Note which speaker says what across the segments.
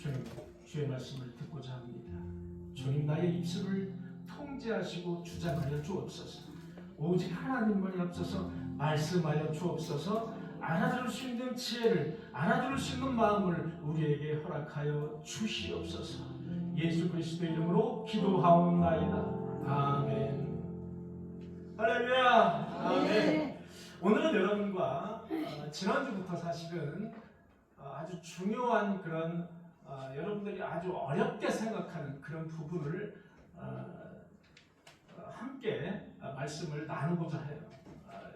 Speaker 1: 주님, 주의 말씀을 듣고자 합니다. 주님, 나의 입술을 통제하시고 주장하여 주옵소서. 오직 하나님만이 앞서서 말씀하여 주옵소서. 알아들을 수 있는 지혜를, 알아들을 수 있는 마음을 우리에게 허락하여 주시옵소서. 예수 그리스도의 이름으로 기도하옵나이다. 아멘. 할렐루야. 아멘. 오늘은 여러분과 지난주부터 사실은 아주 중요한 그런 여러분들이 아주 어렵게 생각하는 그런 부분을 함께 말씀을 나누고자 해요.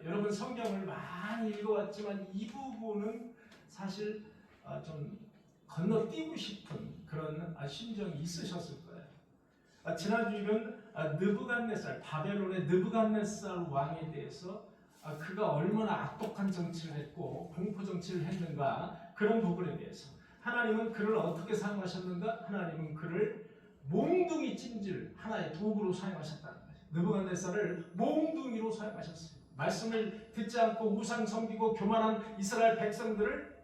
Speaker 1: 여러분 성경을 많이 읽어왔지만 이 부분은 사실 좀 건너뛰고 싶은 그런 심정이 있으셨을 거예요. 지난주에는 느부갓네살, 바벨론의 느부갓네살 왕에 대해서 그가 얼마나 악독한 정치를 했고 공포 정치를 했는가, 그런 부분에 대해서 하나님은 그를 어떻게 사용하셨는가, 하나님은 그를 몽둥이 찜질 하나의 도구로 사용하셨다는 거예요. 느부갓네살을 몽둥이로 사용하셨어요. 말씀을 듣지 않고 우상 섬기고 교만한 이스라엘 백성들을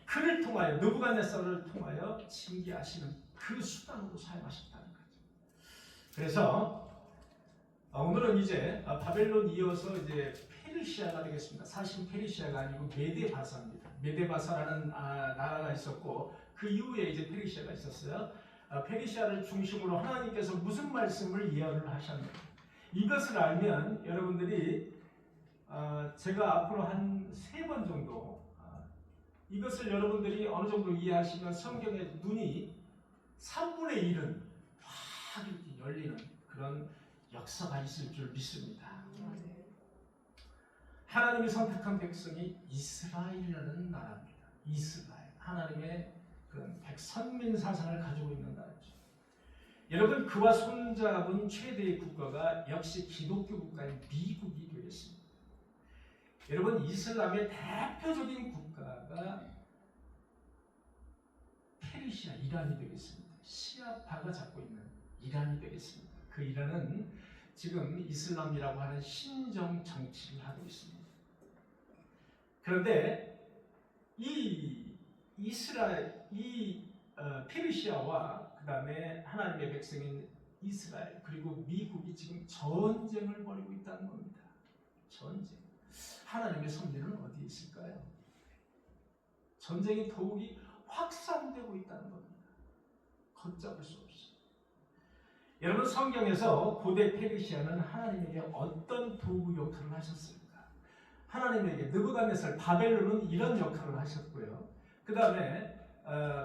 Speaker 1: 그를 통하여, 느부갓네살을 통하여 징계하시는 그 수단으로 사용하셨다는 거죠. 그래서 오늘은 이제 바벨론 이어서 이제 페르시아가 되겠습니다. 사실 페르시아가 아니고 메데바사입니다. 메데바사라는 나라가 있었고 그 이후에 이제 페르시아가 있었어요. 페르시아를 중심으로 하나님께서 무슨 말씀을 예언을 하셨는가, 이것을 알면 여러분들이 제가 앞으로 한 3번 정도 이것을 여러분들이 어느 정도 이해하시면 성경의 눈이 3분의 1은 확 이렇게 열리는 그런 역사가 있을 줄 믿습니다. 하나님이 선택한 백성이 이스라엘이라는 나라입니다. 이스라엘, 하나님의 그런 백선민 사상을 가지고 있는 나라죠. 여러분, 그와 손잡은 최대의 국가가 역시 기독교 국가인 미국이 되겠습니다. 여러분, 이슬람의 대표적인 국가가 페르시아, 이란이 되겠습니다. 시아파가 잡고 있는 이란이 되겠습니다. 그 이란은 지금 이슬람이라고 하는 신정 정치를 하고 있습니다. 그런데 이 이스라엘, 페르시아와 그 다음에 하나님의 백성인 이스라엘 그리고 미국이 지금 전쟁을 벌이고 있다는 겁니다. 전쟁. 하나님의 섭리는 어디에 있을까요? 전쟁이 더욱이 확산되고 있다는 겁니다. 걷잡을 수 없이. 여러분, 성경에서 고대 페르시아는 하나님에게 어떤 도구 역할을 하셨을까? 하나님에게 느부갓네살, 바벨론은 이런 역할을 하셨고요. 그 다음에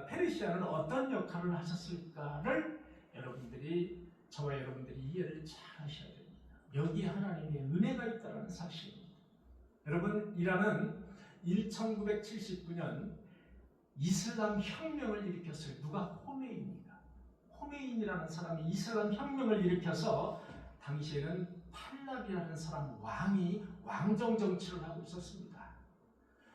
Speaker 1: 페르시아는 어떤 역할을 하셨을까를 여러분들이, 저와 여러분들이 이해를 잘 하셔야 됩니다. 여기에 하나님의 은혜가 있다는 사실입니다. 여러분, 이란은 1979년 이슬람 혁명을 일으켰어요. 누가? 호메인이가. 호메인이라는 사람이 이슬람 혁명을 일으켜서 당시에는 팔라비라는 사람 왕이 왕정 정치를 하고 있었습니다.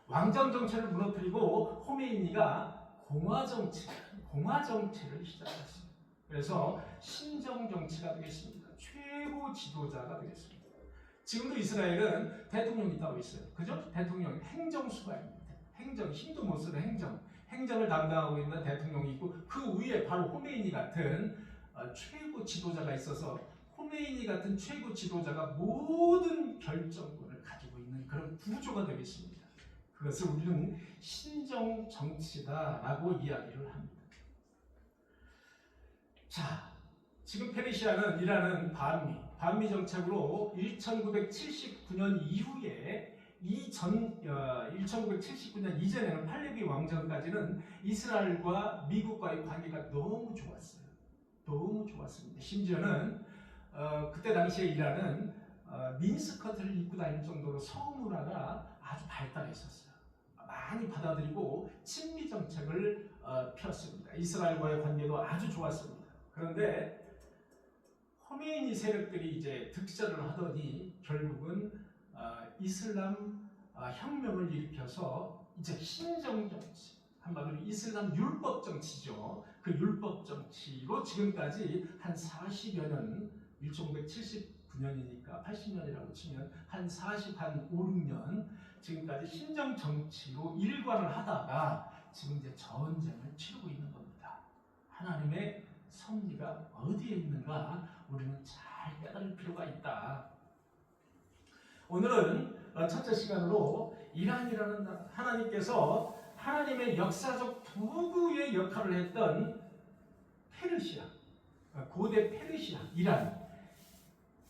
Speaker 1: 왕정 정치를 무너뜨리고 호메이니가 공화 정치를 시작했습니다. 그래서 신정 정치가 되겠습니다. 최고 지도자가 되겠습니다. 지금도 이스라엘은 대통령이 따로 있어요. 그죠? 대통령, 행정수가 있습니다. 행정, 힘도 못 쓰는 행정을 담당하고 있는 대통령이 있고 그 위에 바로 호메이니 같은 최고 지도자가 있어서 호메이니 같은 최고 지도자가 모든 결정권을 가지고 있는 그런 구조가 되겠습니다. 그것을 우리는 신정 정치다라고 이야기를 합니다. 자, 지금 페르시아는 이란은 반미 정책으로 1979년 이후에 1979년 이전에는 팔레비 왕정까지는 이스라엘과 미국과의 관계가 너무 좋았어요. 너무 좋았습니다. 심지어는 그때 당시에 이란은 미니스커트를 입고 다닐 정도로 성문화가 아주 발달했었어요. 많이 받아들이고 친미 정책을 폈습니다. 이스라엘과의 관계도 아주 좋았습니다. 그런데 호메이니 세력들이 이제 득세를 하더니 결국은 이슬람 혁명을 일으켜서 이제 신정 정치, 한마디로 이슬람 율법 정치죠. 그 율법 정치로 지금까지 한 40여 년, 1979년이니까 80년이라고 치면 한 5, 6년 지금까지 신정 정치로 일관을 하다가 지금 이제 전쟁을 치르고 있는 겁니다. 하나님의 섭리가 어디에 있는가 우리는 잘 깨달을 필요가 있다. 오늘은 첫째 시간으로 이란이라는 하나님께서 하나님의 역사적 도구의 역할을 했던 페르시아, 고대 페르시아, 이란,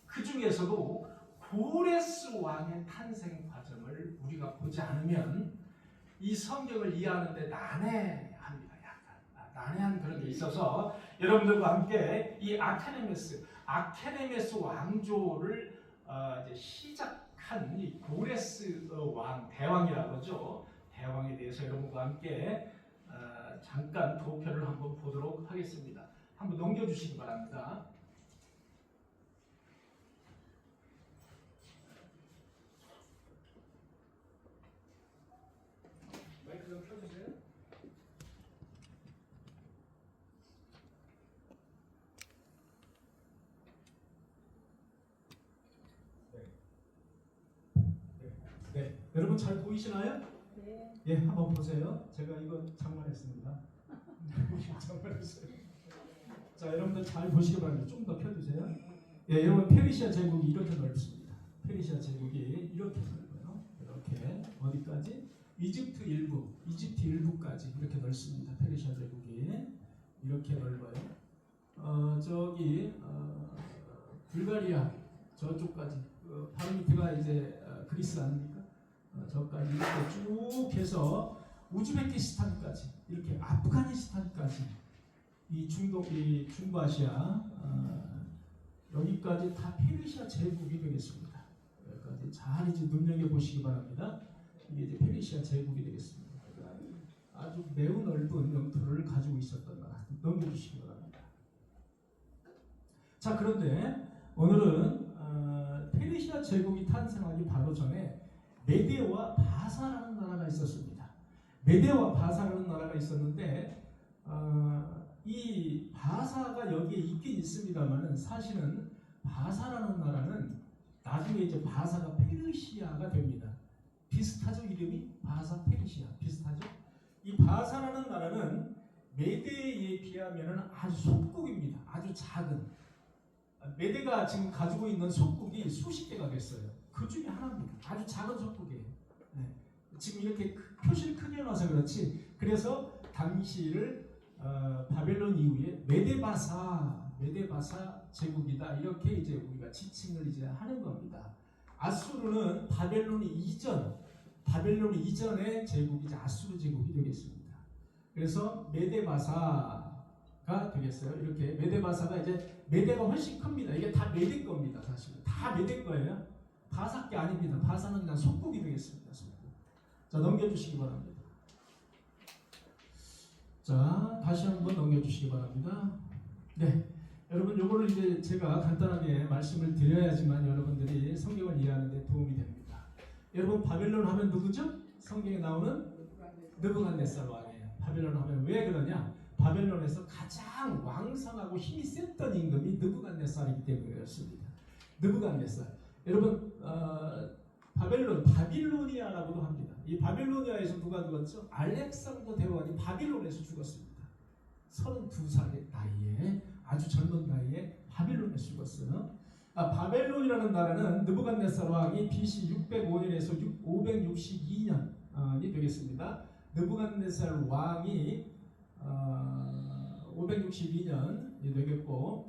Speaker 1: 그 중에서도 고레스 왕의 탄생 과정을 우리가 보지 않으면 이 성경을 이해하는데 난해합니다. 약간 난해한 그런 게 있어서 여러분들과 함께 이 아케네메스 왕조를 이제 시작한 이 고레스 왕, 대왕이라고 그러죠. 대왕에 대해서 여러분과 함께 잠깐 도표를 한번 보도록 하겠습니다. 한번 넘겨주시기 바랍니다. 마이크 좀 켜주세요. 네, 여러분 잘 보이시나요?
Speaker 2: 네.
Speaker 1: 예, 한번 보세요. 제가 이거 장만했습니다. 장만했어요. 자, 여러분들 잘 보시기 바랍니다. 좀 더 펴주세요. 예, 여러분 페르시아 제국이 이렇게 넓습니다. 페르시아 제국이 이렇게 넓어요. 이렇게 어디까지? 이집트 일부까지 이렇게 넓습니다. 페르시아 제국이 이렇게 넓어요. 저기 불가리아 저쪽까지 바로 밑에가 이제 그리스 아닙니까? 저까지 이렇게 쭉 해서 우즈베키스탄까지 이렇게 아프가니스탄까지 이 중부아시아 여기까지 다 페르시아 제국이 되겠습니다. 여기까지 잘 이제 눈여겨 보시기 바랍니다. 이게 이제 페르시아 제국이 되겠습니다. 아주 매우 넓은 영토를 가지고 있었던 나라. 넘겨주시기 바랍니다. 자, 그런데 오늘은 페르시아 제국이 탄생하기 바로 전에 메데와 바사라는 나라가 있었습니다. 메데와 바사라는 나라가 있었는데 이 바사가 여기에 있긴 있습니다만은 사실은 바사라는 나라는 나중에 이제 바사가 페르시아가 됩니다. 비슷하죠? 이름이 바사 페르시아 비슷하죠? 이 바사라는 나라는 메데에 비하면 아주 속국입니다. 아주 작은 메데가 지금 가지고 있는 속국이 수십 개가 됐어요. 그 중에 하나입니다. 아주 작은 속국이에요. 네. 지금 이렇게 표시를 크게 해놔서 그렇지. 그래서 당시를 바벨론 이후에 메데바사 제국이다 이렇게 이제 우리가 지칭을 이제 하는 겁니다. 아수르는 바벨론 이전의 제국이 이제 아수르 제국이 되겠습니다. 그래서 메데바사가 되겠어요. 이렇게 메데바사가 이제 메데가 훨씬 큽니다. 이게 다 메데 겁니다. 사실 다 메데 거예요. 바사 게 아닙니다. 바사는 그냥 속국이 되겠습니다. 속국. 자, 넘겨주시기 바랍니다. 자, 다시 한번 넘겨주시기 바랍니다. 네, 여러분 요거를 이제 제가 간단하게 말씀을 드려야지만 여러분들이 성경을 이해하는 데 도움이 됩니다. 여러분 바벨론 하면 누구죠? 성경에 나오는 느부갓네살 왕이에요. 바벨론 하면 왜 그러냐? 바벨론에서 가장 왕성하고 힘이 셌던 임금이 느부갓네살이기 때문에 그렇습니다. 느부갓네살. 여러분 바빌로니아라고도 합니다. 이 바빌로니아에서 누가 죽었죠? 알렉산더 대왕이 바빌론에서 죽었습니다. 32살의 나이에 아주 젊은 나이에 바빌론에서 죽었어요. 바벨론이라는 나라는 느부갓네살 왕이 BC 605년에서 562년이 되겠습니다. 느부갓네살 왕이 562년이 되겠고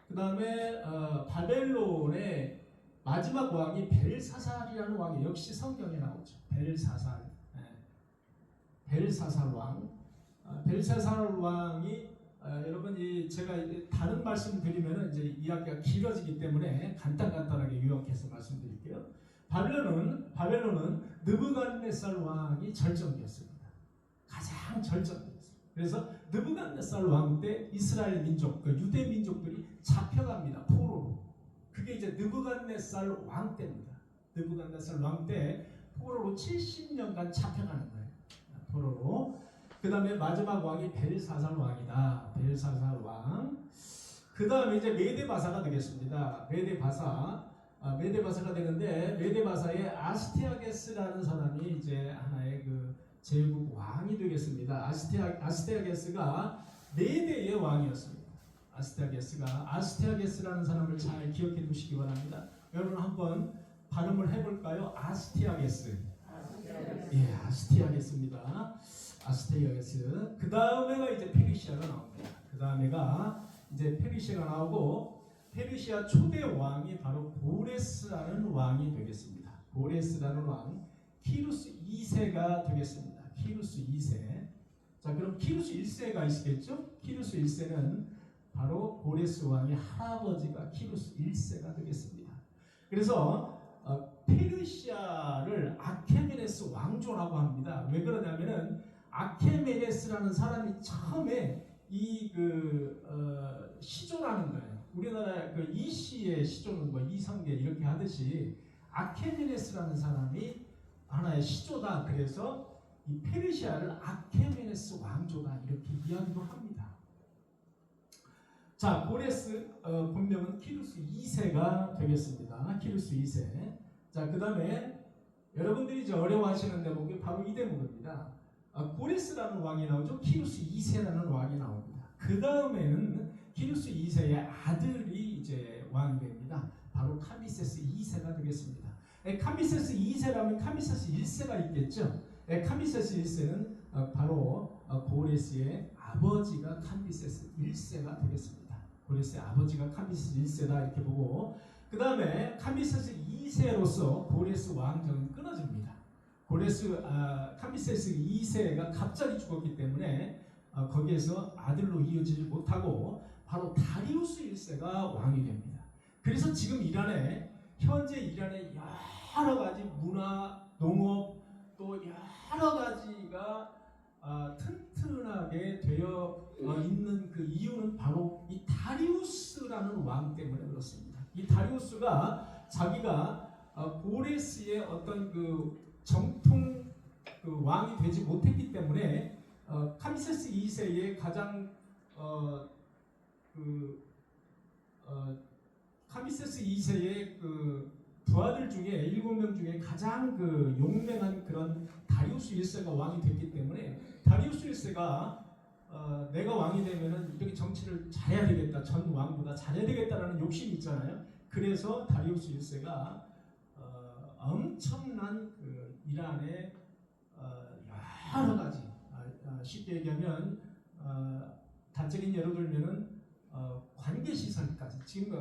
Speaker 1: 그 다음에 바벨론의 마지막 왕이 벨사살이라는 왕이 역시 성경에 나오죠. 벨사살 왕. 벨사살 왕이 여러분 제가 다른 말씀 드리면은 이제 이야기가 길어지기 때문에 간단하게 요약해서 말씀드릴게요. 바벨론은 느부갓네살 왕이 절정이었습니다. 가장 절정이었습니다. 그래서 느부갓네살 왕 때 이스라엘 민족, 유대 민족들이 잡혀갑니다. 포로로. 그게 이제 느부갓네살 왕 때입니다. 느부갓네살 왕 때 포로로 70년간 잡혀가는 거예요. 포로로. 그 다음에 마지막 왕이 벨사살 왕이다. 벨사살 왕. 그 다음에 이제 메데바사가 되겠습니다. 메데바사가 되는데 메데바사의 아스티아게스라는 사람이 이제 하나의 그 제국 왕이 되겠습니다. 아스티아게스가 4대의 왕이었습니다. 아스티아게스라는 사람을 잘 기억해 두시기 바랍니다. 여러분 한번 발음을 해볼까요? 아스티아게스. 예, 아스티아게스입니다. 아스티아게스. 그 다음에가 이제 페르시아가 나옵니다. 그 다음에가 이제 페르시아가 나오고, 페르시아 초대 왕이 바로 고레스라는 왕이 되겠습니다. 고레스라는 왕, 키루스 2세가 되겠습니다. 키루스 2세. 자, 그럼 키루스 1세가 있겠죠? 키루스 1세는 바로 고레스 왕의 할아버지가 키루스 1세가 되겠습니다. 그래서 페르시아를 아케메네스 왕조라고 합니다. 왜 그러냐면은 아케메네스라는 사람이 처음에 시조라는 거예요. 우리나라 그 이시의 시조는 뭐 이성계 이렇게 하듯이 아케메네스라는 사람이 하나의 시조다. 그래서 이 페르시아를 아케메네스 왕조다 이렇게 이야기도 합니다. 자, 고레스 본명은 키루스 2세가 되겠습니다. 키루스 2세. 자, 그 다음에 여러분들이 이제 어려워하시는 대목이 바로 이 대목입니다. 고레스라는 왕이 나오죠. 키루스 2세라는 왕이 나옵니다. 그 다음에는 키루스 2세의 아들이 이제 왕이 됩니다. 바로 카미세스 2세가 되겠습니다. 카미세스 2세라면 카미세스 1세가 있겠죠. 카미세스 1세는 바로 고레스의 아버지가 카미세스 1세가 되겠습니다. 고레스의 아버지가 카미세스 1세다 이렇게 보고, 그 다음에 카미세스 2세로서 고레스 왕정은 끊어집니다. 카미세스 2세가 갑자기 죽었기 때문에 거기에서 아들로 이어지지 못하고 바로 다리우스 1세가 왕이 됩니다. 그래서 지금 현재 이란의 여러 가지 문화, 농업 또 여러 가지가 튼튼하게 되어 있는 그 이유는 바로 이 다리우스라는 왕 때문에 그렇습니다. 이 다리우스가 자기가 고레스의 어떤 그 정통 그 왕이 되지 못했기 때문에 카미세스 2세의 가장 카미세스 2세의 그 부하들 중에 7명 중에 가장 그 용맹한 그런 다리우스 1세가 왕이 됐기 때문에 다리우스 1세가 내가 왕이 되면은 이렇게 정치를 잘해야 되겠다, 전 왕보다 잘해야 되겠다라는 욕심이 있잖아요. 그래서 다리우스 1세가 엄청난 그 이란의 여러 가지 쉽게 얘기하면 단적인 예로 들면은 관계 시설까지 지금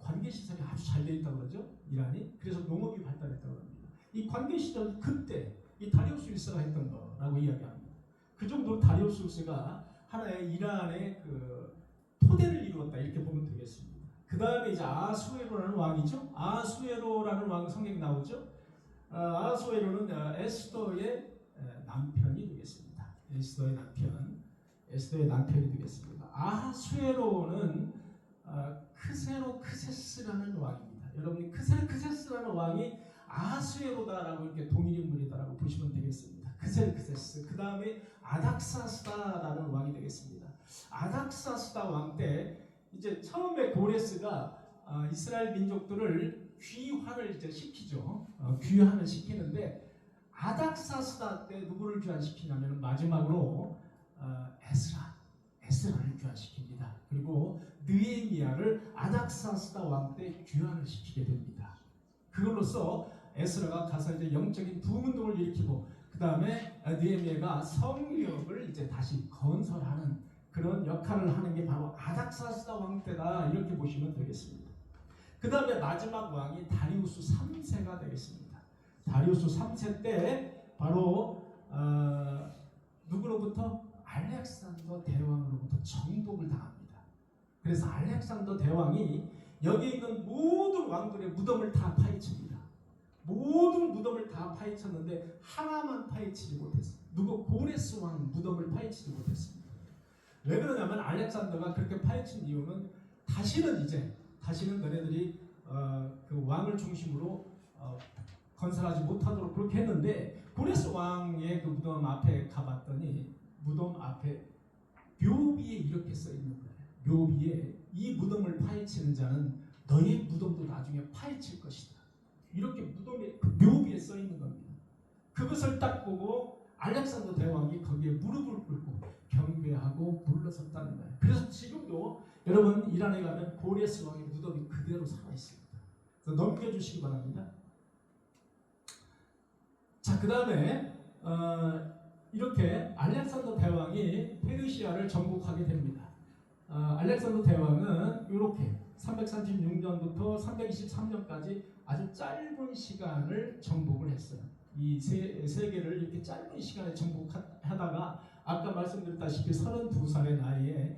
Speaker 1: 관계 시설이 아주 잘 돼 있다고 그러죠. 이란이. 그래서 농업이 발달했다고 합니다. 이 관계 시설 그때 이 다리우스 1세가 했던 거라고 이야기합니다. 그 정도로 다리우스 1세가 하나의 이란의 그 토대를 이루었다 이렇게 보면 되겠습니다. 그 다음에 이제 아수에로라는 왕이죠. 아수에로라는 왕 성경에 나오죠. 아수에로는 에스더의 남편이 되겠습니다. 에스더의 남편이 되겠습니다. 아수에로는 크세스라는 왕입니다. 여러분이 크세스라는 왕이 아수에로다라고 이렇게 동일인물이다라고 보시면 되겠습니다. 크세스. 그 다음에 아닥사스다라는 왕이 되겠습니다. 아닥사스다 왕 때 이제 처음에 고레스가 이스라엘 민족들을 귀환을 이제 시키죠. 귀환을 시키는데 아닥사스다 때 누구를 귀환시키냐면 마지막으로 에스라를 귀환시킵니다. 그리고 느헤미야를 아닥사스다 왕 때 귀환을 시키게 됩니다. 그걸로써 에스라가 가서 이제 영적인 부흥운동을 일으키고 그 다음에 느헤미야가 성벽을 이제 다시 건설하는 그런 역할을 하는 게 바로 아닥사스다 왕 때다 이렇게 보시면 되겠습니다. 그 다음에 마지막 왕이 다리우스 3세가 되겠습니다. 다리우스 3세 때 바로 누구로부터? 알렉산더 대왕으로부터 정복을 당합니다. 그래서 알렉산더 대왕이 여기 있는 모든 왕들의 무덤을 다 파헤칩니다. 모든 무덤을 다 파헤쳤는데 하나만 파헤치지 못했어요. 누구? 고레스 왕 무덤을 파헤치지 못했습니다. 왜 그러냐면 알렉산더가 그렇게 파헤친 이유는 다시는 너네들이 그 왕을 중심으로 건설하지 못하도록 그렇게 했는데 고레스 왕의 그 무덤 앞에 가봤더니 무덤 앞에 묘비에 이렇게 써 있는 거예요. 묘비에 이 무덤을 파헤치는 자는 너의 무덤도 나중에 파헤칠 것이다. 이렇게 묘비에 써 있는 겁니다. 그것을 딱 보고 알렉산더 대왕이 거기에 무릎을 꿇고 경배하고 물러섰다는 거예요. 그래서 지금도 여러분 이란에 가면 고레스 왕의 무덤이 그대로 살아 있습니다. 그래서 넘겨주시기 바랍니다. 자, 그 다음에 이렇게 알렉산더 대왕이 페르시아를 정복하게 됩니다. 알렉산더 대왕은 이렇게 336년부터 323년까지 아주 짧은 시간을 정복을 했어요. 이 세계를 이렇게 짧은 시간에 정복하다가 아까 말씀드렸다시피 32살의 나이에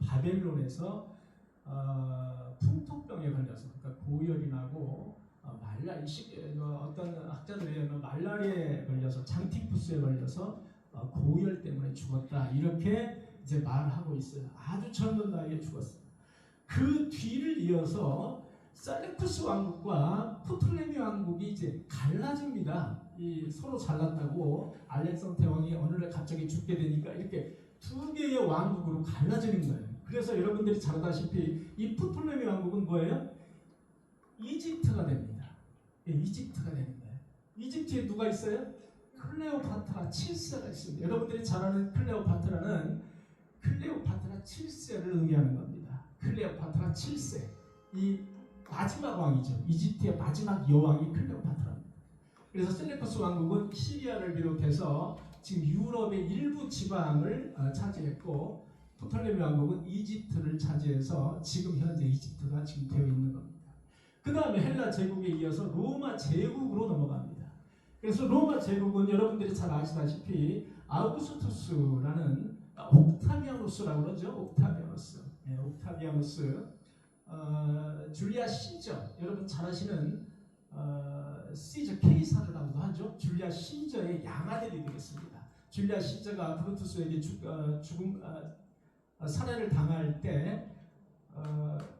Speaker 1: 바벨론에서 풍토병에 걸려서, 그러니까 고열이 나고 어떤 학자들에 의하면 말라리아에 걸려서 장티푸스에 걸려서 고열 때문에 죽었다, 이렇게 이제 말하고 있어요. 아주 젊은 나이에 죽었어요. 그 뒤를 이어서 셀레쿠스 왕국과 프톨레미 왕국이 이제 갈라집니다. 서로 잘났다고 알렉산더 대왕이 어느 날 갑자기 죽게 되니까 이렇게 두 개의 왕국으로 갈라지는 거예요. 그래서 여러분들이 잘 아다시피 이 프톨레미 왕국은 뭐예요? 이집트가 됩니다. 이집트가 되는 거예요. 이집트에 누가 있어요? 클레오파트라 7세가 있습니다. 여러분들이 잘 아는 클레오파트라는 클레오파트라 7세를 의미하는 겁니다. 클레오파트라 7세, 이 마지막 왕이죠. 이집트의 마지막 여왕이 클레오파트라입니다. 그래서 셀레쿠스 왕국은 시리아를 비롯해서 지금 유럽의 일부 지방을 차지했고, 프톨레미 왕국은 이집트를 차지해서 지금 현재 이집트가 지금 되어 있는 겁니다. 그 다음에 헬라 제국에 이어서 로마 제국으로 넘어갑니다. 그래서 로마 제국은 여러분들이 잘 아시다시피 아우구스투스라는 옥타비아누스라고 그러죠. 옥타비아누스, 줄리아 시저, 여러분 잘 아시는 시저 케이사르라고도 하죠. 줄리아 시저의 양아들이 되겠습니다. 줄리아 시저가 브루투스에게 살해를 당할 때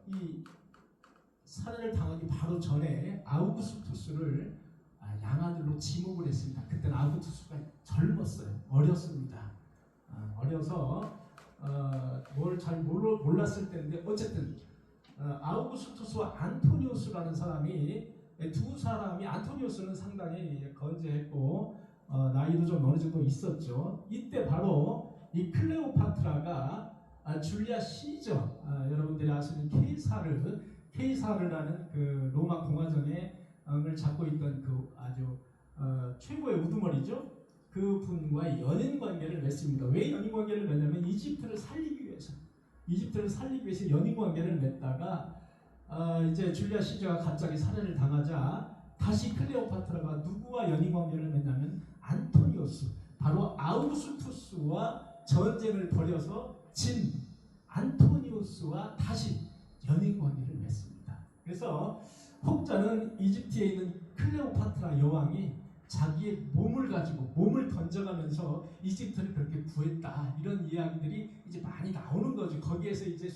Speaker 1: 이 살해를 당하기 바로 전에 아우구스투스를 양아들로 지목을 했습니다. 그때는 아우구스투스가 젊었어요. 어렸습니다. 어려서 뭘 잘 몰랐을 때인데, 어쨌든 아우구스투스와 안토니우스라는 사람이, 두 사람이, 안토니우스는 상당히 건재했고 나이도 좀 어느 정도 있었죠. 이때 바로 이 클레오파트라가 줄리아 시저, 여러분들이 아시는 케이사르라는 그 로마 공화정을 잡고 있던 그 아주 최고의 우두머리죠. 그 분과 연인 관계를 맺습니다. 왜 연인 관계를 맺냐면 이집트를 살리기 위해서 연인 관계를 맺다가 이제 줄리아 시저가 갑자기 살해를 당하자 다시 클레오파트라가 누구와 연인 관계를 맺냐면 안토니우스, 바로 아우구스투스와 전쟁을 벌여서 진 안토니우스와 다시 연인 관계를 맺습니다. 그래서 혹자는 이집트에 있는 클레오파트라 여왕이 자기의 몸을 던져가면서 이집트를 그렇게 구했다, 이런 이야기들이 이제 많이 나오는 거죠. 거기에서 이제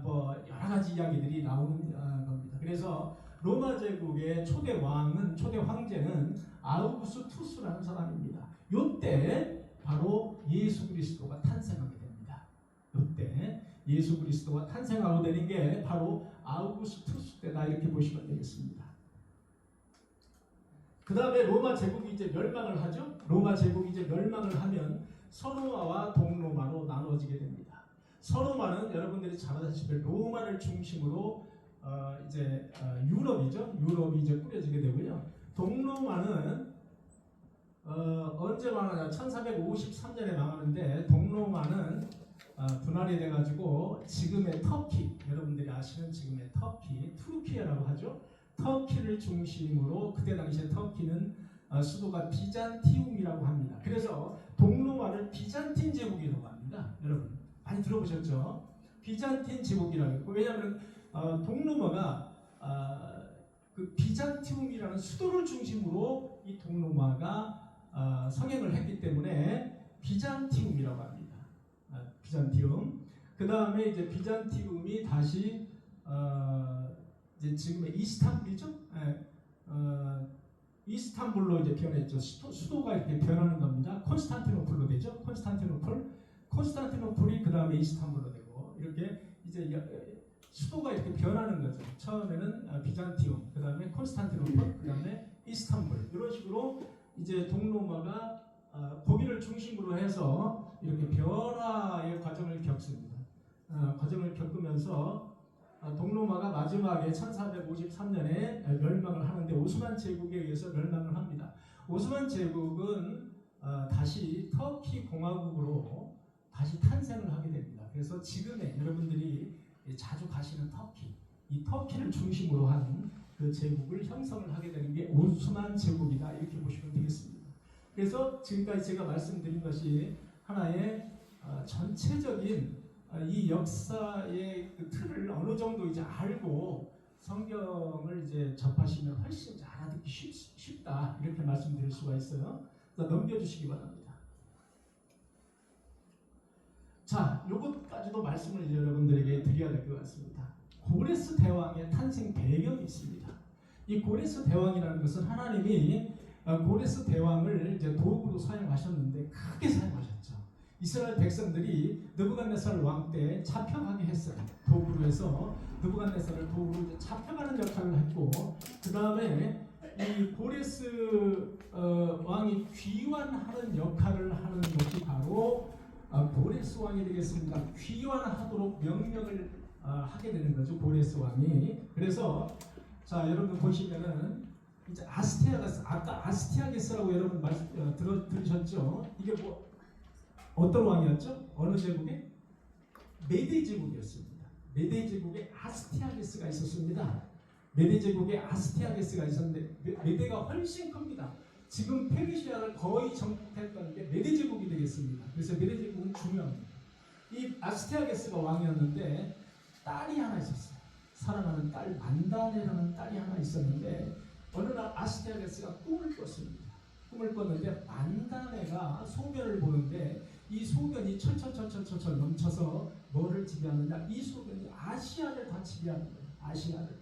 Speaker 1: 뭐 여러 가지 이야기들이 나오는 겁니다. 그래서 로마 제국의 초대 황제는 아우구스투스라는 사람입니다. 이때 바로 예수 그리스도가 탄생하게 됩니다. 이때 예수 그리스도가 탄생하게 되는 게 바로 아우구스투스 때다, 이렇게 보시면 되겠습니다. 그 다음에 로마 제국이 이제 멸망을 하죠. 로마 제국이 이제 멸망을 하면 서로마와 동로마로 나눠지게 됩니다. 서로마는 여러분들이 잘 아시다시피 로마를 중심으로 유럽이죠. 유럽이 이제 꾸려지게 되고요. 동로마는 언제 망하냐? 1453년에 망하는데, 동로마는 분할이 돼가지고 지금의 터키, 여러분들이 아시는 지금의 터키, 투르키아라고 하죠. 터키를 중심으로, 그때 당시에 터키는 수도가 비잔티움이라고 합니다. 그래서 동로마를 비잔틴 제국이라고 합니다. 여러분 많이 들어보셨죠? 비잔틴 제국이라고 했고, 왜냐하면 동로마가 그 비잔티움이라는 수도를 중심으로 이 동로마가 성행을 했기 때문에 비잔티움이라고 합니다. 비잔티움. 그 다음에 이제 비잔티움이 다시 이제 지금의 이스탄불이죠. 이스탄불로 이제 변했죠. 수도가 이렇게 변하는 겁니다. 콘스탄티노플로 되죠. 콘스탄티노플이 그 다음에 이스탄불로 되고, 이렇게 이제 수도가 이렇게 변하는 거죠. 처음에는 비잔티움, 그 다음에 콘스탄티노플, 그 다음에 이스탄불, 이런 식으로 이제 동로마가 고기를 중심으로 해서 이렇게 변화의 과정을 겪습니다. 과정을 겪으면서 동로마가 마지막에 1453년에 멸망을 하는데 오스만 제국에 의해서 멸망을 합니다. 오스만 제국은 다시 터키 공화국으로 다시 탄생을 하게 됩니다. 그래서 지금의 여러분들이 자주 가시는 터키, 이 터키를 중심으로 한 그 제국을 형성을 하게 되는 게 오스만 제국이다 이렇게 보시면 되겠습니다. 그래서 지금까지 제가 말씀드린 것이 하나의 전체적인 이 역사의 그 틀을 어느 정도 이제 알고 성경을 이제 접하시면 훨씬 이제 알아듣기 쉽다 이렇게 말씀드릴 수가 있어요. 넘겨주시기 바랍니다. 자, 이것까지도 말씀을 이제 여러분들에게 드려야 될 것 같습니다. 고레스 대왕의 탄생 배경이 있습니다. 이 고레스 대왕이라는 것은 하나님이 고레스 대왕을 이제 도구로 사용하셨는데 크게 사용하셨죠. 이스라엘 백성들이 느부갓네살 왕 때 잡혀가게 했어요. 도구로 해서 느부갓네살을 도구로 잡혀가는 역할을 했고, 그 다음에 이 고레스 왕이 귀환하는 역할을 하는 것이 바로 고레스 왕이 되겠습니다. 귀환하도록 명령을 하게 되는 거죠. 고레스 왕이. 그래서 자, 여러분 보시면은 이제 아스티아게스, 아까 아스티아게스라고 여러분 들으셨죠? 이게 뭐 어떤 왕이었죠? 어느 제국에? 메데 제국이었습니다. 메데 제국에 아스티아게스가 있었습니다. 메데 제국에 아스티아게스가 있었는데 메데가 훨씬 큽니다. 지금 페르시아를 거의 정복했던 게 메데 제국이 되겠습니다. 그래서 메데 제국은 중요합니다. 이 아스티아게스가 왕이었는데 딸이 하나 있었어요. 사랑하는 딸 만다네라는 딸이 하나 있었는데 어느 날 아스티아게스가 꿈을 꿨습니다. 꿈을 꿨는데 만다네가 소변을 보는데 이 소변이 철철철철철 넘쳐서 뭐를 지배하느냐? 이 소변이 아시아를 다 지배하는 거예요. 아시아를.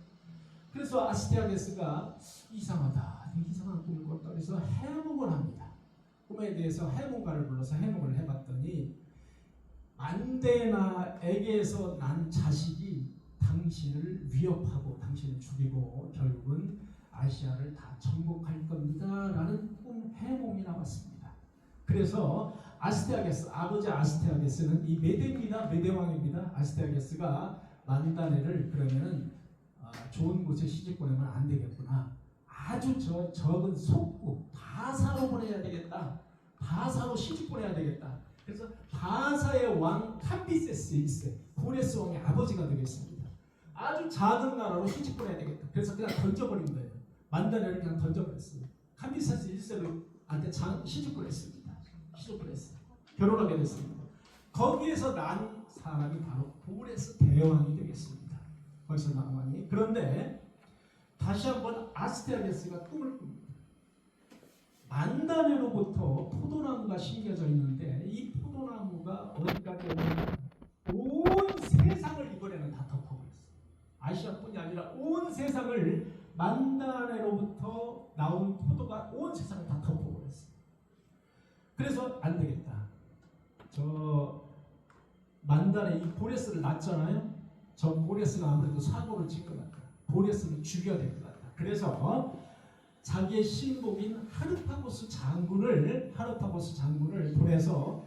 Speaker 1: 그래서 아스티아게스가 이상하다. 이상한 꿈을 꿨다. 그래서 해몽을 합니다. 꿈에 대해서 해몽가를 불러서 해몽을 해봤더니 만데나에게서 난 자식이 당신을 위협하고 당신을 죽이고 결국은 아시아를 다 정복할 겁니다 라는 꿈 해몽이 나왔습니다. 그래서 아스티아게스, 아버지 아스티아게스는 이 메데입니다. 메데왕입니다. 아스티아게스가 만다네를 그러면은 좋은 곳에 시집 보내면 안 되겠구나. 아주 적은 속국 바사로 보내야 되겠다. 바사로 시집 보내야 되겠다. 그래서 바사의 왕 캄비세스 1세, 고레스 왕의 아버지가 되겠습니다. 아주 작은 나라로 시집 보내야 되겠다. 그래서 그냥 던져버린 거예요. 만다네를 그냥 던져버렸어요. 캄비세스 1세한테 시집 보냈습니다. 시집 보냈어요. 결혼하게 됐습니다. 거기에서 난 사람이 바로 고레스 대왕이 되겠습니다. 거기서 난 왕이. 그런데 다시 한번 아스티아게스가 꿈을 꿉니다. 만다네로부터 포도나무가 심겨져 있는데 이 포도나무가 어디까지 오냐면 온 세상을 이번에는 다 덮어버렸어요. 아시아뿐이 아니라 온 세상을 만다네로부터 나온 포도가 온 세상을 다 덮어버렸어요. 그래서 안 되겠다. 저 만다네 이 고레스를 낳잖아요. 저 고레스가 아무래도 사고를 칠 것 같다. 고레스를 죽여야 될 것 같다. 그래서 자기의 신복인 하르파고스 장군을 보내서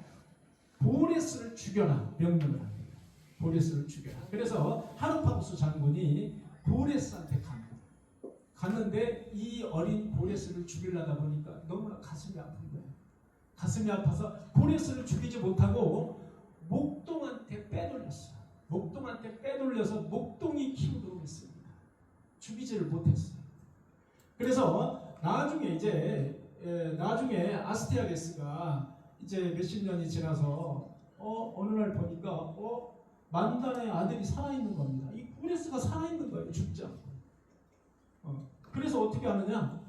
Speaker 1: 고레스를 죽여라 명령을 합니다. 고레스를 죽여라. 그래서 하르파고스 장군이 고레스한테 갑니다. 갔는데 이 어린 고레스를 죽이려다 보니까 너무나 가슴이 아픈 거예요. 가슴이 아파서 고레스를 죽이지 못하고 목동한테 빼돌렸어요. 목동한테 빼돌려서 목동이 키우도록 했습니다. 죽이지를 못했어요. 그래서 나중에 아스티아게스가 이제 몇십 년이 지나서 어느 날 보니까 만다네 아들이 살아있는 겁니다. 이 고레스가 살아있는 거예요. 죽지 않고. 그래서 어떻게 하느냐?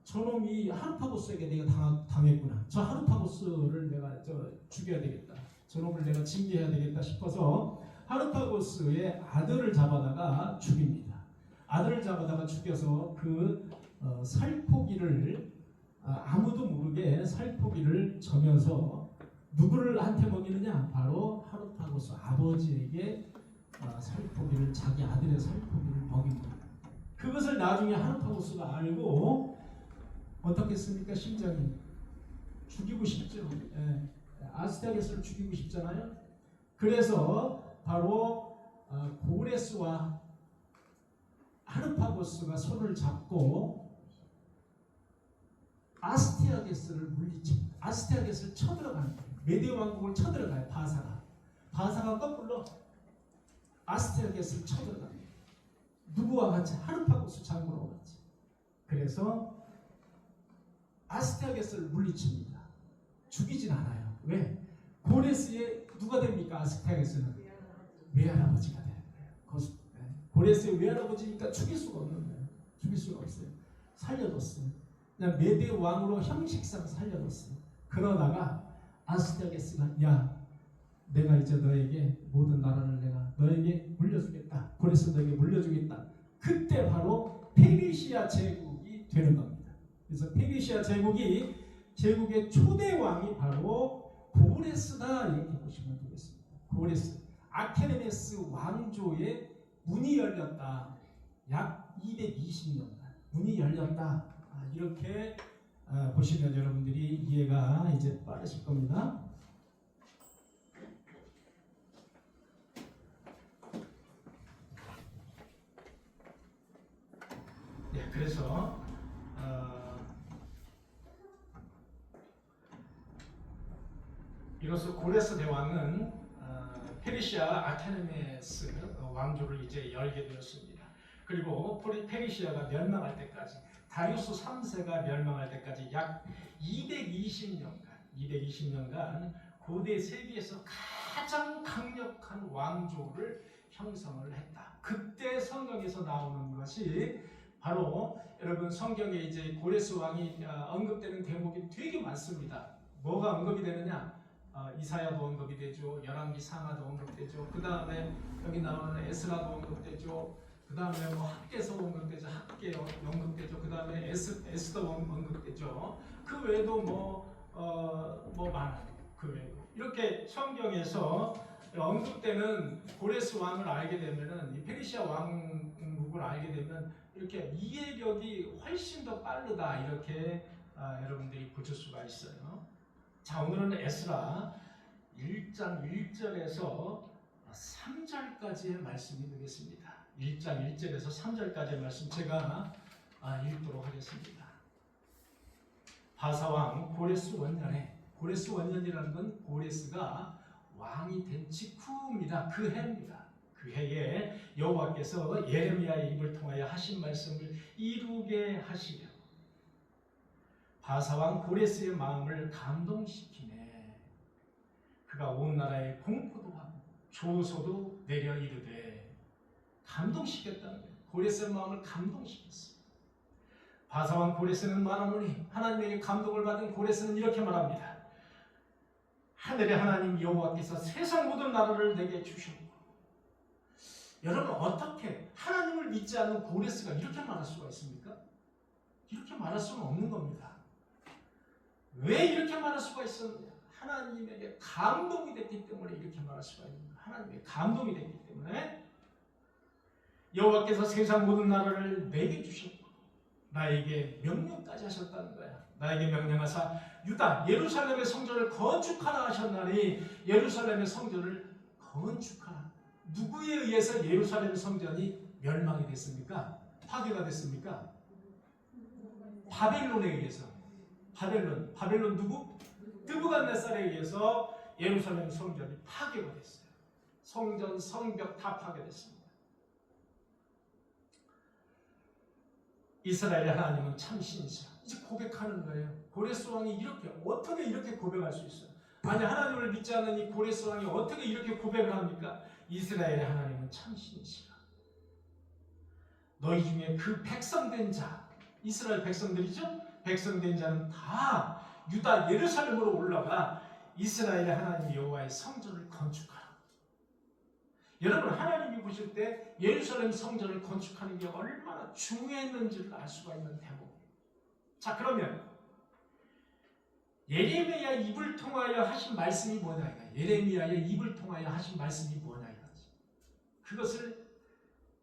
Speaker 1: 저놈이 하르파고스에게 내가 당했구나. 저 하르파고스를 내가 죽여야 되겠다. 저놈을 내가 징계해야 되겠다 싶어서 하르파고스의 아들을 잡아다가 죽입니다. 아들을 잡아다가 죽여서 그 살코기를 아무도 모르게 살코기를 저면서 누구를 한테 먹이느냐? 바로 하르파고스 아버지에게 살코기를 자기 아들의 살코기를 먹입니다. 그것을 나중에 하르파고스가 알고 어떻겠습니까? 심장이 죽이고 싶죠. 예. 아스타게스를 죽이고 싶잖아요. 그래서 바로 고레스와 하르파고스가 손을 잡고 아스티아게스를 물리칩니다. 아스티아게스를 쳐들어가는 거예요. 메데 왕국을 쳐들어가요. 바사가 거꾸로 아스티아게스를 쳐들어갑니다. 누구와 같이? 하르파고스 장군과 같이. 그래서 아스티아게스를 물리칩니다. 죽이진 않아요. 왜? 고레스의 누가 됩니까? 아스티아게스는 외할아버지가 되는 거예요. 고레스의 외할아버지니까 죽일 수가 없는 거예요. 죽일 수가 없어요. 살려뒀어요. 그냥 메대 왕으로 형식상 살려뒀어요. 그러다가 아스티아게스가 야, 내가 이제 너에게 모든 나라를 내가 너에게 물려주겠다. 고레스 너에게 물려주겠다. 그때 바로 페르시아 제국이 되는 겁니다. 그래서 페르시아 제국의 초대 왕이 바로 고레스다 이렇게 보시면 되겠습니다. 고레스 아케네메스 왕조의 문이 열렸다. 약 220년간 문이 열렸다. 이렇게 보시면 여러분들이 이해가 이제 빠르실 겁니다. 네, 그래서 이로써 고레스 대왕은 페르시아 아케네메스 왕조를 이제 열게 되었습니다. 그리고 페르시아가 멸망할 때까지 다리우스 3세가 멸망할 때까지 약 220년간 고대 세계에서 가장 강력한 왕조를 형성을 했다. 그때 성경에서 나오는 것이 바로 여러분 성경에 이제 고레스 왕이 언급되는 대목이 되게 많습니다. 뭐가 언급이 되느냐? 이사야도 언급이 되죠. 열왕기 상하도 언급되죠. 그 다음에 여기 나오는 에스라도 언급되죠. 그 다음에 뭐 학개서 언급되죠. 학개 언급되죠. 그 다음에 에스더 언급되죠. 그 외에도 뭐 많아요. 그 외에도 이렇게 성경에서 언급되는 고레스 왕을 알게 되면은 이 페르시아 왕국을 알게 되면 이렇게 이해력이 훨씬 더 빠르다 이렇게 여러분들이 보실 수가 있어요. 자, 오늘은 에스라 1장 1절에서 3절까지의 말씀이 되겠습니다. 1장 1절에서 3절까지의 말씀 제가 읽도록 하겠습니다. 바사왕 고레스 원년에, 고레스 원년이라는 건 고레스가 왕이 된 직후입니다. 그 해입니다. 그 해에 여호와께서 예레미야의 입을 통하여 하신 말씀을 이루게 하시려 바사왕 고레스의 마음을 감동시키네. 그가 온 나라에 공포도 하고 조소도 내려 이르되 감동시켰다는 거예요. 고레스의 마음을 감동시켰어요. 바사왕 고레스는 말하노니 하나님에게 감동을 받은 고레스는 이렇게 말합니다. 하늘의 하나님 여호와께서 세상 모든 나라를 내게 주셨고 여러분 어떻게 하나님을 믿지 않는 고레스가 이렇게 말할 수가 있습니까? 이렇게 말할 수는 없는 겁니다. 왜 이렇게 말할 수가 있었느냐? 하나님에게 감동이 됐기 때문에 이렇게 말할 수가 있는 거예요. 하나님에게 감동이 됐기 때문에 여호와께서 세상 모든 나라를 내게 주셨고 나에게 명령까지 하셨다는 거야. 나에게 명령하사 유다 예루살렘의 성전을 건축하라 하셨나니 예루살렘의 성전을 건축하라. 누구에 의해서 예루살렘 성전이 멸망이 됐습니까? 파괴가 됐습니까? 바벨론에 의해서. 바벨론 누구? 느부갓네살에 의해서 예루살렘 성전이 파괴가 됐어요. 성전, 성벽 다 파괴됐습니다. 이스라엘의 하나님은 참 신이시라. 이제 고백하는 거예요. 고레스 왕이 어떻게 이렇게 고백할 수 있어요? 아니 하나님을 믿지 않는 이 고레스 왕이 어떻게 이렇게 고백을 합니까? 이스라엘의 하나님은 참 신이시라. 너희 중에 그 백성된 자, 이스라엘 백성들이죠? 백성된 자는 다 유다 예루살렘으로 올라가 이스라엘의 하나님 여호와의 성전을 건축하라. 여러분 하나님이 보실 때 예루살렘 성전을 건축하는 게 얼마나 중요했는지를 알 수가 있는 대목이에요. 자 그러면 예레미야 입을 통하여 하신 말씀이 뭐냐 이거야. 예레미야의 입을 통하여 하신 말씀이 뭐냐 이거지. 그것을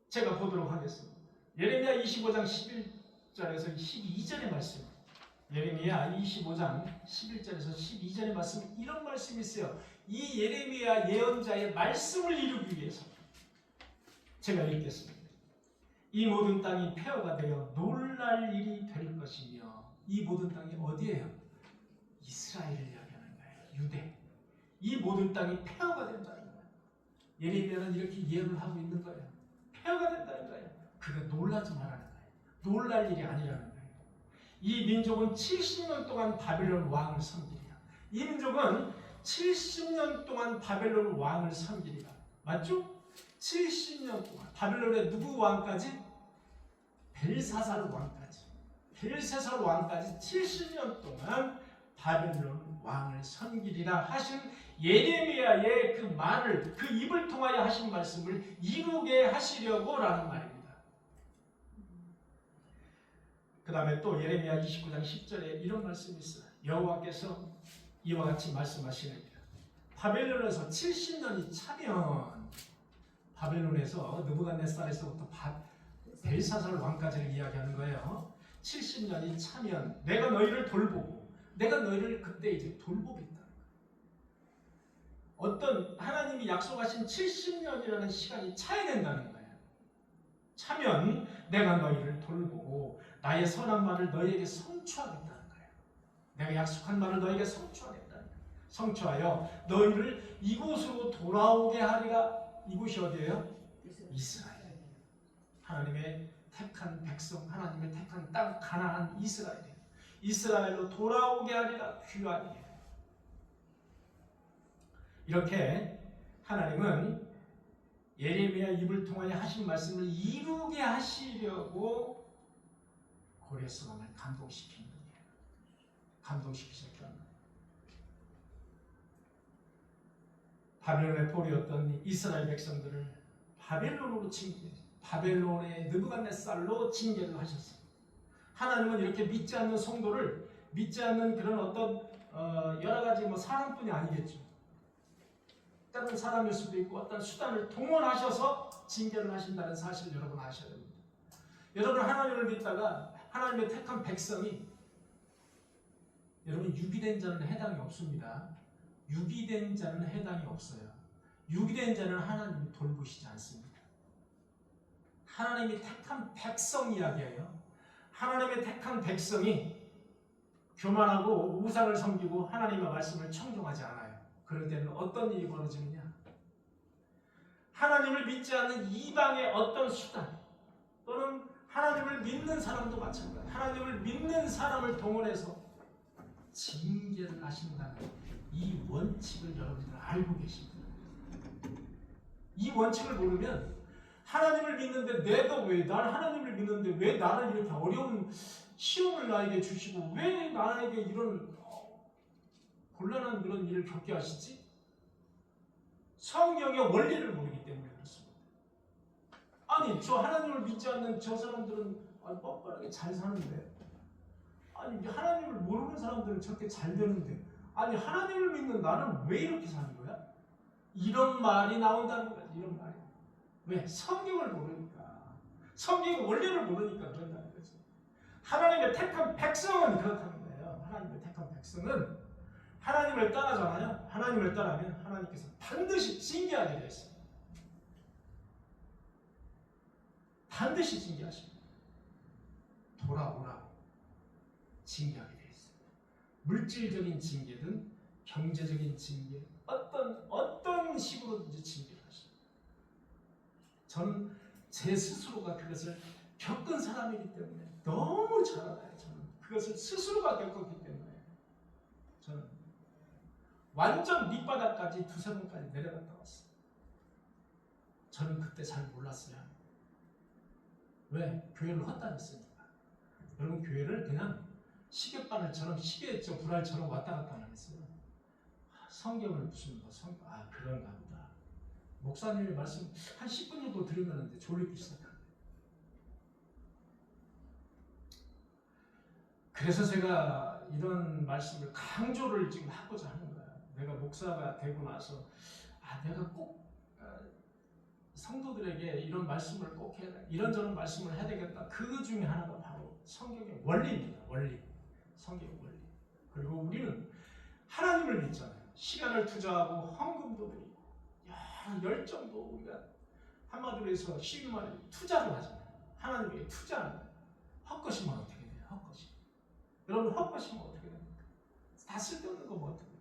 Speaker 1: 제가 보도록 하겠습니다. 예레미야 25장 11절에서 12절의 말씀. 예레미야 25장 11절에서 12절의 말씀, 이런 말씀이 있어요. 이 예레미야 예언자의 말씀을 이루기 위해서 제가 읽겠습니다. 이 모든 땅이 폐허가 되어 놀랄 일이 될 것이며, 이 모든 땅이 어디예요? 이스라엘을 이야기하는 거예요. 유대. 이 모든 땅이 폐허가 된다는 거예요. 예레미야는 이렇게 예언을 하고 있는 거예요. 폐허가 된다는 거예요. 그게 놀라지 말라는 거예요. 놀랄 일이 아니라는 거예요. 이 민족은 70년 동안 바벨론 왕을 섬기리라. 이 민족은 70년 동안 바벨론 왕을 섬기리라. 맞죠? 70년 동안 바벨론의 누구 왕까지? 벨사살 왕까지. 벨사살 왕까지 70년 동안 바벨론 왕을 섬기리라 하신 예레미야의 그 말을, 그 입을 통하여 하신 말씀을 이루게 하시려고 라는 말입니다. 그 다음에 또 예레미야 29장 10절에 이런 말씀이 있어요. 여호와께서 이와 같이 말씀하시느니라. 바벨론에서 70년이 차면, 바벨론에서 느부갓네살에서부터 벨사살 왕까지를 이야기하는 거예요. 70년이 차면 내가 너희를 돌보고, 내가 너희를 그때 이제 돌보겠다. 어떤 하나님이 약속하신 70년이라는 시간이 차야 된다는 거예요. 차면 내가 너희를 돌보고 나의 선한 말을 너희에게 성취하겠다는 거예요. 내가 약속한 말을 너희에게 성취하겠다는 거예요. 성취하여 너희를 이곳으로 돌아오게 하리라. 이곳이 어디예요? 이스라엘. 하나님의 택한 백성, 하나님의 택한 땅 가나안 이스라엘이에요. 이스라엘로 돌아오게 하리라. 귀환이에요. 이렇게 하나님은 예레미야 입을 통하여 하신 말씀을 이루게 하시려고 고레스 왕을 감동시킨 분이에요. 감동시키셨던 바벨론의 포로였던 이스라엘 백성들을 바벨론으로 바벨론의 느부갓네살로 징계를 하셨어요. 하나님은 이렇게 믿지 않는 성도를, 믿지 않는 그런 어떤 여러 가지 사람뿐이 아니겠죠. 다른 사람일 수도 있고 어떤 수단을 동원하셔서 징계를 하신다는 사실을 여러분 아셔야 됩니다. 여러분 하나님을 믿다가 하나님의 택한 백성이, 여러분 유기된 자는 해당이 없습니다. 유기된 자는 해당이 없어요. 유기된 자는 하나님이 돌보시지 않습니다. 하나님이 택한 백성 이야기예요. 하나님의 택한 백성이 교만하고 우상을 섬기고 하나님의 말씀을 청종하지 않아요. 그럴 때는 어떤 일이 벌어지느냐? 하나님을 믿지 않는 이방의 어떤 수단, 또는 하나님을 믿는 사람도 마찬가지예요. 하나님을 믿는 사람을 동원해서 징계를 하신다는 이 원칙을 여러분들 알고 계십니다. 이 원칙을 모르면 하나님을 믿는데 나는 하나님을 믿는데 왜 나는 이렇게 어려운 시험을 나에게 주시고 왜 나에게 이런 곤란한 그런 일을 겪게 하시지? 성경의 원리를 모르기 때문에 그렇습니다. 아니, 저 하나님을 믿지 않는 저 사람들은 뻔뻔하게 잘 사는데, 아니 하나님을 모르는 사람들은 저렇게 잘 되는데, 아니 하나님을 믿는 나는 왜 이렇게 사는 거야? 이런 말이 나온다는 거지. 이런 말이. 왜? 성경을 모르니까. 성경의 원리를 모르니까 그런다는 거지. 하나님의 택한 백성은 그렇다는 거예요. 하나님의 택한 백성은 하나님을 떠나잖아요. 하나님을 떠나면 하나님께서 반드시 징계하게 되어 있습니다. 반드시 징계하십니다. 돌아오라고 징계하게 되어 있습니다. 물질적인 징계든 경제적인 징계, 어떤 식으로든지 징계를 하십니다. 저는 제 스스로가 그것을 겪은 사람이기 때문에 너무 잘 알아요. 저는 그것을 스스로가 겪었기 때문에 저는 완전 밑바닥까지 두세 번까지 내려갔다 왔어요. 저는 그때 잘 몰랐어요. 왜? 교회를 헛다녔으니까. 여러분 교회를 그냥 시계바늘처럼 시계 불알처럼 왔다 갔다 안 했어요. 성경을 무슨 그런가 보다. 목사님의 말씀 한 10분 정도 들으면 졸리기 시작합니다. 그래서 제가 이런 말씀을 강조를 지금 하고자 하는 거예요. 내가 목사가 되고 나서 내가 꼭 성도들에게 이런 말씀을 꼭 해야 돼. 이런저런 말씀을 해야 되겠다. 그 중에 하나가 바로 성경의 원리입니다. 원리. 성경 원리. 그리고 우리는 하나님을 믿잖아요. 시간을 투자하고 헌금도 드리고 여러 열정도 우리가 한마디로 해서 쉬운 말로 투자를 하잖아요. 하나님에게 투자하는 거예요. 헛것이면 어떻게 돼요? 헛것이. 여러분 헛것이면 어떻게 됩니까? 다 쓸데없는 거면 어떻게 돼요?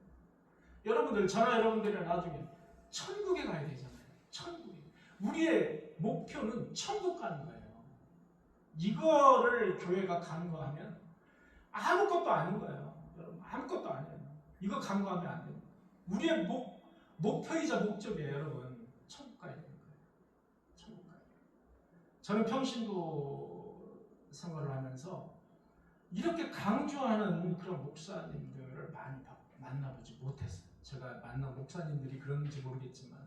Speaker 1: 여러분들 저나 여러분들이 나중에 천국에 가야 되잖아요. 천국에. 우리의 목표는 천국 가는 거예요. 이거를 교회가 간과하면 아무것도 아닌 거예요. 여러분 아무것도 아니에요. 이거 간과하면 안 됩니다. 우리의 목표이자 목적이에요. 여러분 천국 가야 되는 거예요. 천국 가야 돼요. 저는 평신도 생활을 하면서 이렇게 강조하는 그런 목사님들을 많이 만나보지 못했어요. 제가 만난 목사님들이 그런지 모르겠지만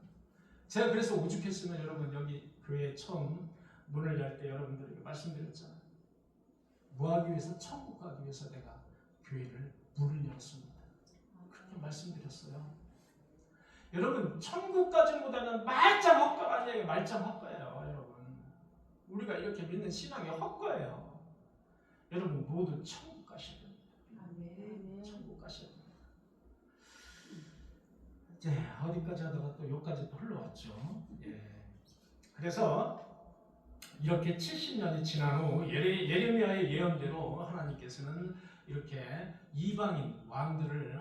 Speaker 1: 제가 그래서 오죽했으면 여러분 여기 교회에 처음 문을 열 때 여러분들에게 말씀드렸잖아요. 뭐 하기 위해서? 천국 가기 위해서 내가 교회를 문을 열었습니다. 그렇게 말씀드렸어요. 여러분 천국까지보다는 말짱 헛거 아니에요. 말짱 헛거예요. 여러분 우리가 이렇게 믿는 신앙이 헛거예요. 여러분 모두 천국 가셔야 됩니다. 천국 가셔야 됩니다. 이제 어디까지 하다가 또 여기까지 또 흘러왔죠. 예. 그래서 이렇게 70년이 지난 후 예레미야의 예언대로 하나님께서는 이렇게 이방인 왕들을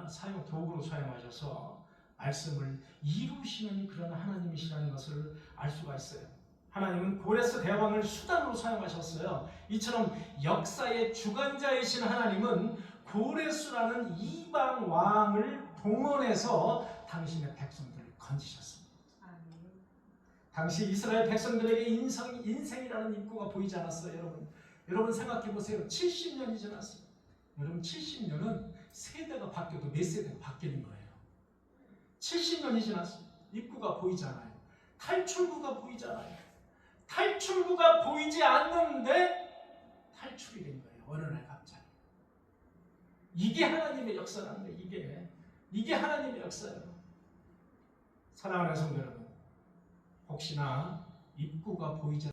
Speaker 1: 도구로 사용하셔서 말씀을 이루시는 그런 하나님이시라는 것을 알 수가 있어요. 하나님은 고레스 대왕을 수단으로 사용하셨어요. 이처럼 역사의 주관자이신 하나님은 고레스라는 이방 왕을 동원해서 당신의 백성들을 건지셨습니다. 당시 이스라엘 백성들에게 인생이라는 입구가 보이지 않았어요. 여러분 생각해 보세요. 70년이 지났어요. 여러분 70년은 세대가 바뀌어도 몇 세대가 바뀌는 거예요. 70년이 지났어요. 입구가 보이지 않아요. 탈출구가 보이지 않아요. 탈출구가 보이지 않는데 탈출이 된 거예요. 어느 날 갑자기. 이게 하나님의 역사라는 거예요. 이게 하나님의 역사예요. 사랑하는 성도 여러분, 혹시나 입구가 보이지